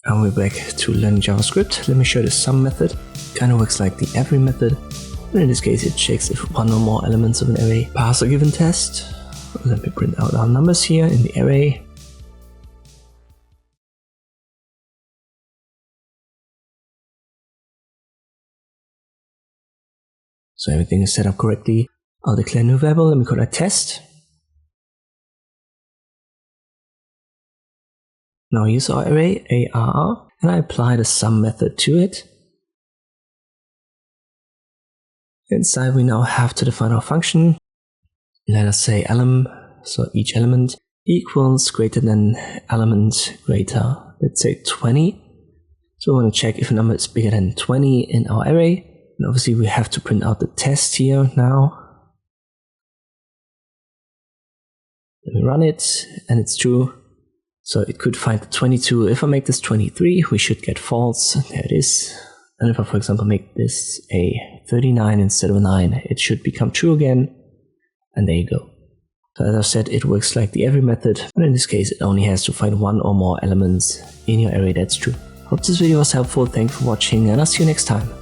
And we're back to learning JavaScript. Let me show the sum method. Kind of works like the every method. And in this case, it checks if one or more elements of an array pass a given test. Let me print out our numbers here in the array. So everything is set up correctly. I'll declare a new variable. Let me call that test. Now I use our array, ARR, and I apply the sum method to it. Inside we now have to define our function. Let us say element, so each element equals greater than element greater, let's say 20. So we want to check if a number is bigger than 20 in our array. And obviously we have to print out the test here now. Let me run it, and it's true. So it could find the 22. If I make this 23, we should get false. There it is. And if I, for example, make this a 39 instead of a 9, it should become true again. And there you go. So as I said, it works like the every method, but in this case, it only has to find one or more elements in your array that's true. Hope this video was helpful. Thanks for watching, and I'll see you next time.